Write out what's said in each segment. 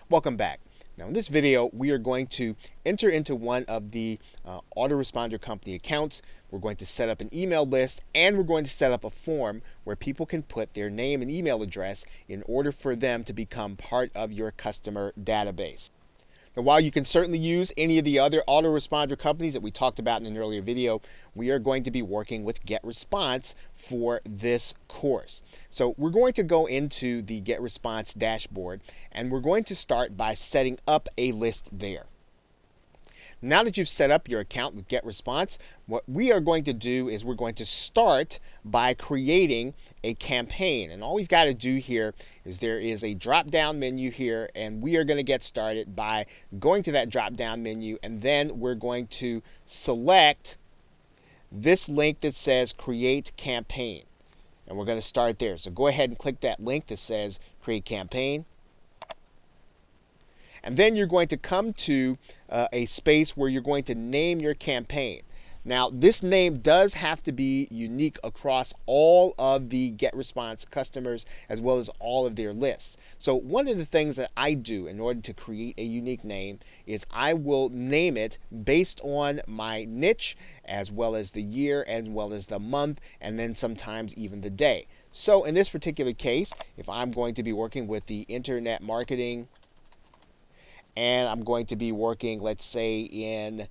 Welcome back. Now in this video, we are going to enter into one of the autoresponder company accounts. We're going to set up an email list, and we're going to set up a form where people can put their name and email address in order for them to become part of your customer database. Now, while you can certainly use any of the other autoresponder companies that we talked about in an earlier video, we are going to be working with GetResponse for this course. So we're going to go into the GetResponse dashboard, and we're going to start by setting up a list there. Now that you've set up your account with GetResponse, what we are going to do is we're going to start by creating a campaign. And all we've got to do here is there is a drop-down menu here, and we are going to get started by going to that drop-down menu, and then we're going to select this link that says Create Campaign. And we're going to start there. So go ahead and click that link that says Create Campaign. And then you're going to come to a space where you're going to name your campaign. Now, this name does have to be unique across all of the GetResponse customers as well as all of their lists. So one of the things that I do in order to create a unique name is I will name it based on my niche as well as the year as well as the month, and then sometimes even the day. So in this particular case, if I'm going to be working with the internet marketing, and I'm going to be working, let's say, in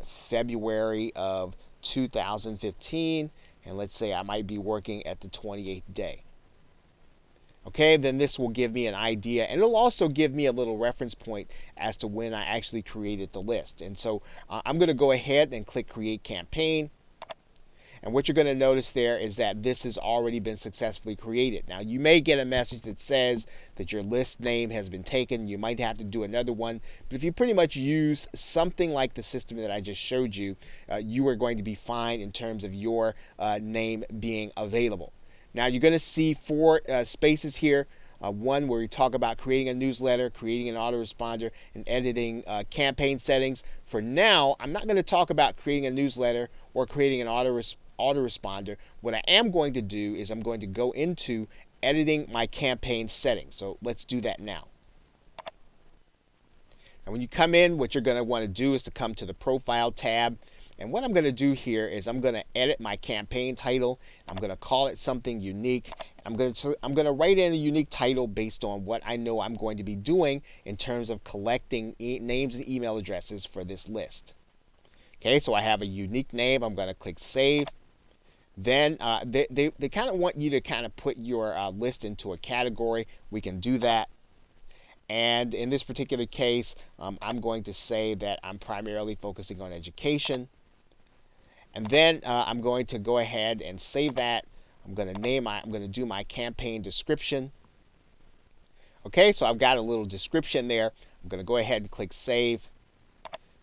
February of 2015, and let's say I might be working at the 28th day. Okay, then this will give me an idea, and it'll also give me a little reference point as to when I actually created the list. And so I'm going to go ahead and click Create Campaign. And what you're going to notice there is that this has already been successfully created. Now, you may get a message that says that your list name has been taken. You might have to do another one. But if you pretty much use something like the system that I just showed you, you are going to be fine in terms of your name being available. Now, you're going to see four spaces here. One where we talk about creating a newsletter, creating an autoresponder, and editing campaign settings. For now, I'm not going to talk about creating a newsletter or creating an autoresponder. What I am going to do is I'm going to go into editing my campaign settings. So let's do that now. And when you come in, what you're going to want to do is to come to the Profile tab. And what I'm going to do here is I'm going to edit my campaign title. I'm going to call it something unique. I'm going to write in a unique title based on what I know I'm going to be doing in terms of collecting names and email addresses for this list. Okay, so I have a unique name. I'm going to click Save. Then they kind of want you to kind of put your list into a category. We can do that. And in this particular case, I'm going to say that I'm primarily focusing on education. And then I'm going to go ahead and save that. I'm going to do my campaign description. Okay, so I've got a little description there. I'm going to go ahead and click Save.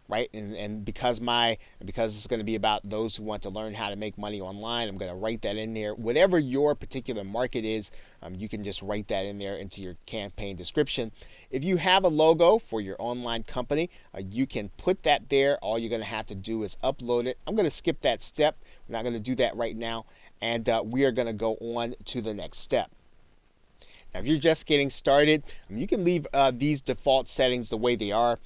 Right, and because it's going to be about those who want to learn how to make money online, I'm going to write that in there. Whatever your particular market is, you can just write that in there into your campaign description. If you have a logo for your online company, you can put that there. All you're going to have to do is upload it. I'm going to skip that step. We're not going to do that right now, and we are going to go on to the next step. Now, if you're just getting started, you can leave these default settings the way they are.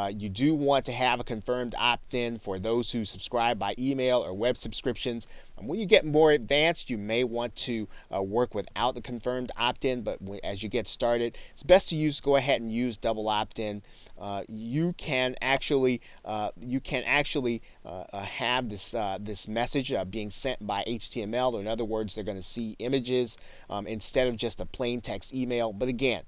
You do want to have a confirmed opt-in for those who subscribe by email or web subscriptions. When you get more advanced, you may want to work without the confirmed opt-in, but as you get started, it's best to go ahead and use double opt-in. You can actually have this message being sent by HTML, or in other words, they're going to see images instead of just a plain text email. But again,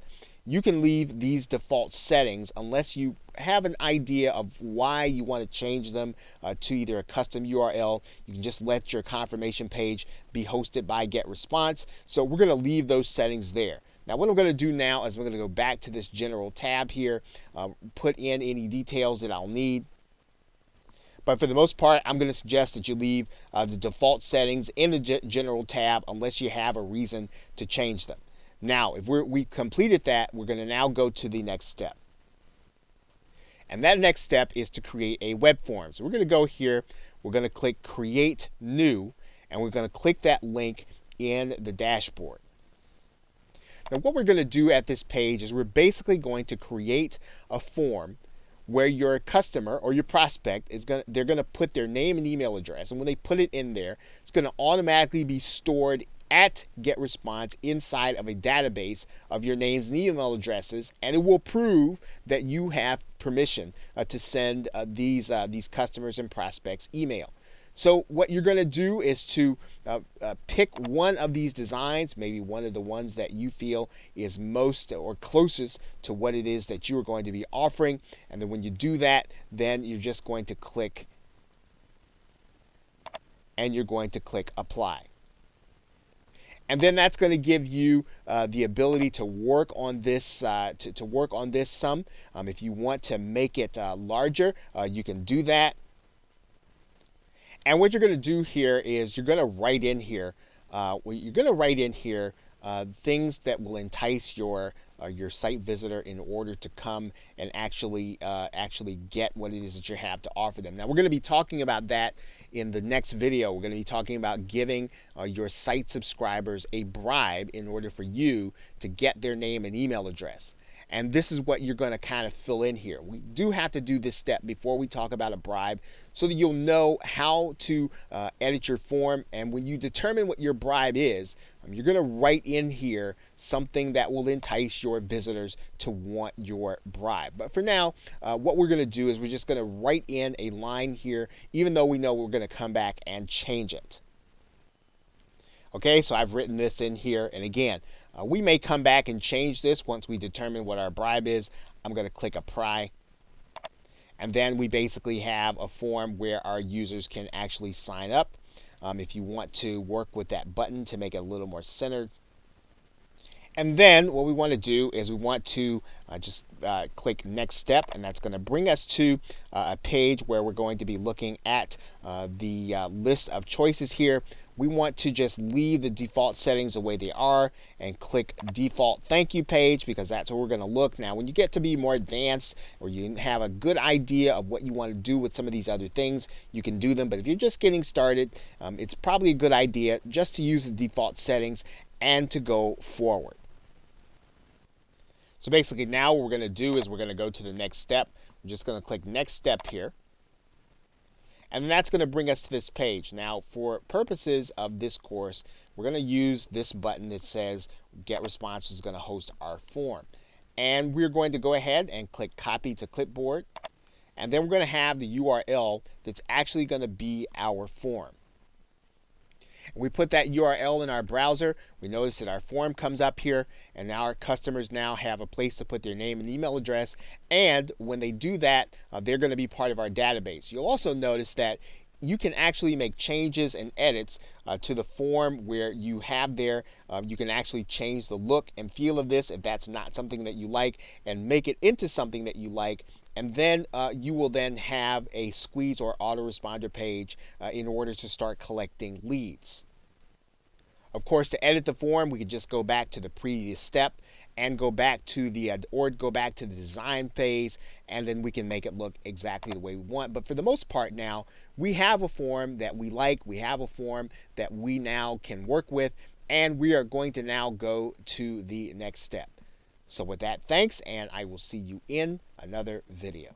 you can leave these default settings unless you have an idea of why you want to change them to either a custom URL. You can just let your confirmation page be hosted by GetResponse. So we're going to leave those settings there. Now, what I'm going to do now is we're going to go back to this general tab here, put in any details that I'll need. But for the most part, I'm going to suggest that you leave the default settings in the general tab unless you have a reason to change them. Now, if we completed that, we're going to now go to the next step. And that next step is to create a web form. So we're going to go here, we're going to click Create New, and we're going to click that link in the dashboard. Now what we're going to do at this page is we're basically going to create a form where your customer or your prospect they're going to put their name and email address, and when they put it in there, it's going to automatically be stored at GetResponse inside of a database of your names and email addresses, and it will prove that you have permission to send these customers and prospects email. So what you're going to do is to pick one of these designs, maybe one of the ones that you feel is most or closest to what it is that you are going to be offering. And then when you do that, then you're just going to click and you're going to click apply. And then that's going to give you the ability to work on this to work on this some. If you want to make it larger, you can do that. And what you're going to do here is you're going to write in here. Things that will entice your site visitor in order to come and actually get what it is that you have to offer them. Now we're going to be talking about that in the next video. We're going to be talking about giving your site subscribers a bribe in order for you to get their name and email address. And this is what you're going to kind of fill in here. We do have to do this step before we talk about a bribe so that you'll know how to edit your form. And when you determine what your bribe is, you're going to write in here something that will entice your visitors to want your bribe. But for now, what we're going to do is we're just going to write in a line here, even though we know we're going to come back and change it. Okay, so I've written this in here. And again, we may come back and change this once we determine what our bribe is. I'm going to click apply. And then we basically have a form where our users can actually sign up. If you want to work with that button to make it a little more centered. And then what we want to do is we want to just click next step, and that's going to bring us to a page where we're going to be looking at the list of choices here. We want to just leave the default settings the way they are and click default thank you page, because that's where we're going to look. Now when you get to be more advanced or you have a good idea of what you want to do with some of these other things, you can do them. But if you're just getting started, it's probably a good idea just to use the default settings and to go forward. So basically now what we're going to do is we're going to go to the next step. We're just going to click next step here. And then that's going to bring us to this page. Now, for purposes of this course, we're going to use this button that says GetResponse is going to host our form. And we're going to go ahead and click copy to clipboard. And then we're going to have the URL that's actually going to be our form. And we put that URL in our browser. We notice that our form comes up here, and now our customers now have a place to put their name and email address. And when they do that, they're going to be part of our database. You'll also notice that you can actually make changes and edits to the form where you have there. You can actually change the look and feel of this if that's not something that you like, and make it into something that you like. And then you will then have a squeeze or autoresponder page in order to start collecting leads. Of course, to edit the form, we could just go back to the previous step and go back to the design phase, and then we can make it look exactly the way we want. But for the most part now, we have a form that we like, we have a form that we now can work with, and we are going to now go to the next step. So with that, thanks, and I will see you in another video.